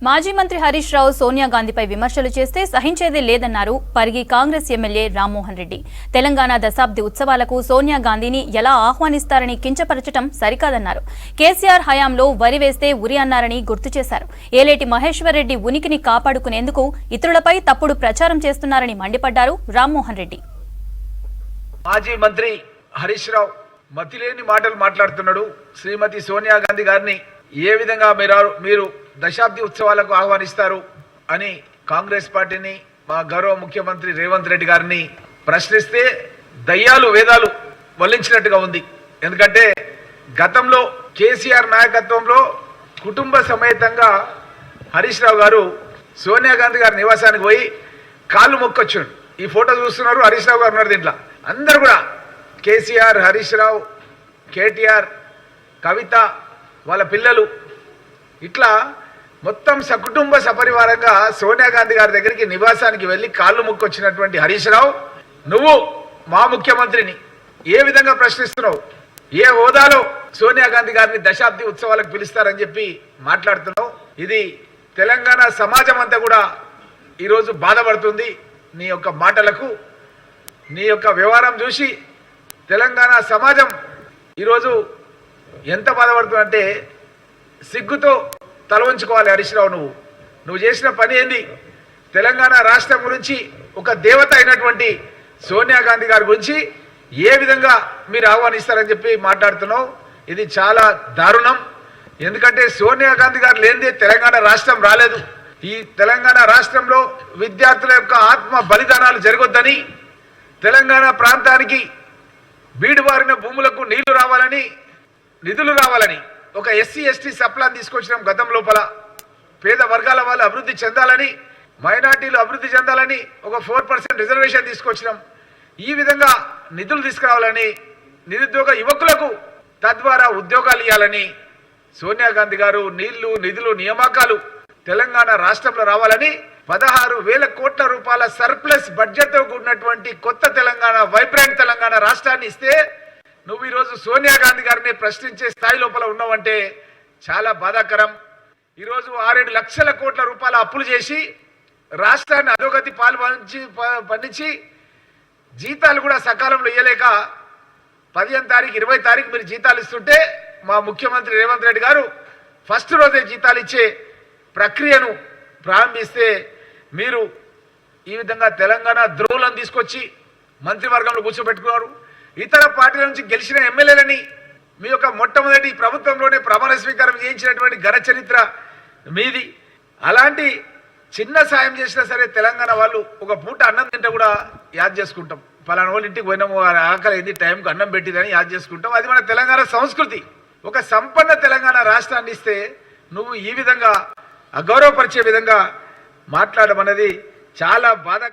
మాజీ మంత్రి హరీష్ రావు సోనియా గాంధీపై విమర్శలు చేస్తే సహించేదే లేదన్నారు పరిగి కాంగ్రెస్ ఎమ్మెల్యే రామ్మోహన్ రెడ్డి. తెలంగాణ దశాబ్ది ఉత్సవాలకు సోనియా గాంధీని ఎలా ఆహ్వానిస్తారని కించపరచడం సరికాదన్నారు. కేసీఆర్ హయాంలో వరి వేస్తే ఉరి అన్నారని గుర్తు చేశారు. ఏలేటి మహేశ్వర్ రెడ్డి ఉనికిని కాపాడుకునేందుకు ఇతరులపై తప్పుడు ప్రచారం చేస్తున్నారని మండిపడ్డారు రామ్మోహన్ రెడ్డి. మాజీ మంత్రి హరీష్ రావు మతిలేని మాటలు మాట్లాడుతున్నాడు. శ్రీమతి సోనియా గాంధీ గారిని ఏ విధంగా మీరు దశాబ్ది ఉత్సవాలకు ఆహ్వానిస్తారు అని కాంగ్రెస్ పార్టీని మా గౌరవ ముఖ్యమంత్రి రేవంత్ రెడ్డి గారిని ప్రశ్నిస్తే దయ్యాలు వేదాలు వల్లించినట్టుగా ఉంది. ఎందుకంటే గతంలో కేసీఆర్ నాయకత్వంలో కుటుంబ సమేతంగా హరీష్ రావు గారు సోనియా గాంధీ గారి నివాసానికి పోయి కాళ్ళు మొక్కొచ్చాడు. ఈ ఫోటో చూస్తున్నారు, హరీష్ రావు గారు ఉన్నారు దీంట్లో. అందరు కూడా కేసీఆర్, హరీష్ రావు, కేటీఆర్, కవిత, వాళ్ళ పిల్లలు, ఇట్లా మొత్తం సకుటుంబ సపరివారంగా సోనియా గాంధీ గారి దగ్గరికి నివాసానికి వెళ్ళి కాళ్ళు ముక్కొచ్చినటువంటి హరీష్ రావు, నువ్వు మా ముఖ్యమంత్రిని ఏ విధంగా ప్రశ్నిస్తున్నావు? ఏ హోదాలో సోనియా గాంధీ గారిని దశాబ్ది ఉత్సవాలకు పిలుస్తారని చెప్పి మాట్లాడుతున్నావు? ఇది తెలంగాణ సమాజం అంతా కూడా ఈరోజు బాధపడుతుంది. నీ యొక్క మాటలకు, నీ యొక్క వ్యవహారం చూసి తెలంగాణ సమాజం ఈరోజు ఎంత బాధపడుతుందంటే సిగ్గుతో తల వంచుకోవాలి. హరీష్ రావు, నువ్వు చేసిన పని ఏంది? తెలంగాణ రాష్ట్రం గురించి ఒక దేవత అయినటువంటి సోనియా గాంధీ గారి గురించి ఏ విధంగా మీరు ఆహ్వానిస్తారని చెప్పి మాట్లాడుతున్నావు. ఇది చాలా దారుణం. ఎందుకంటే సోనియా గాంధీ గారు లేనిదే తెలంగాణ రాష్ట్రం రాలేదు. ఈ తెలంగాణ రాష్ట్రంలో విద్యార్థుల యొక్క ఆత్మ బలిదానాలు జరగొద్దని, తెలంగాణ ప్రాంతానికి బీడుబారిన భూములకు నీళ్లు రావాలని, నిధులు రావాలని ఒక ఎస్సీ ఎస్టీ సప్లాన్ తీసుకొచ్చినాం. గతం లోపల పేద వర్గాల వాళ్ళు అభివృద్ధి చెందాలని, మైనార్టీలు అభివృద్ధి చెందాలని ఒక 4% రిజర్వేషన్ తీసుకొచ్చినాం. ఈ విధంగా నిధులు తీసుకురావాలని, నిరుద్యోగ యువకులకు తద్వారా ఉద్యోగాలు ఇవ్వాలని సోనియా గాంధీ గారు నీళ్లు, నిధులు, నియామకాలు తెలంగాణ రాష్ట్రంలో రావాలని 16,000 కోట్ల రూపాయల సర్ప్లస్ బడ్జెట్తో కూడినటువంటి కొత్త తెలంగాణ, వైబ్రెంట్ తెలంగాణ రాష్ట్రాన్ని ఇస్తే నువ్వు ఈరోజు సోనియా గాంధీ గారిని ప్రశ్నించే స్థాయి లోపల ఉన్నావంటే చాలా బాధాకరం. ఈరోజు 6-7 లక్షల కోట్ల రూపాయల అప్పులు చేసి రాష్ట్రాన్ని అధోగతి పండించి జీతాలు కూడా సకాలంలో ఇవ్వలేక 15 తారీఖు 20 తారీఖు మీరు జీతాలు ఇస్తుంటే మా ముఖ్యమంత్రి రేవంత్ రెడ్డి గారు ఫస్ట్ రోజే జీతాలు ఇచ్చే ప్రక్రియను ప్రారంభిస్తే మీరు ఈ విధంగా తెలంగాణ ద్రోహులను తీసుకొచ్చి మంత్రివర్గంలో కూర్చోబెట్టుకున్నారు. ఇతర పార్టీల నుంచి గెలిచిన ఎమ్మెల్యేలని మీ యొక్క మొట్టమొదటి ప్రభుత్వంలోనే ప్రమాణ స్వీకారం చేయించినటువంటి ఘన చరిత్ర మీది. అలాంటి చిన్న సాయం చేసినా సరే తెలంగాణ వాళ్ళు ఒక పూట అన్నం తింటే కూడా యాద్ చేసుకుంటాం. పలానా వాళ్ళు ఇంటికి పోయినాము, ఆకలి అయింది, టైంకి అన్నం పెట్టిందని యాద్ చేసుకుంటాం. అది మన తెలంగాణ సంస్కృతి. ఒక సంపన్న తెలంగాణ రాష్ట్రాన్ని ఇస్తే నువ్వు ఈ విధంగా అగౌరవపరిచే విధంగా మాట్లాడడం అనేది చాలా బాధ.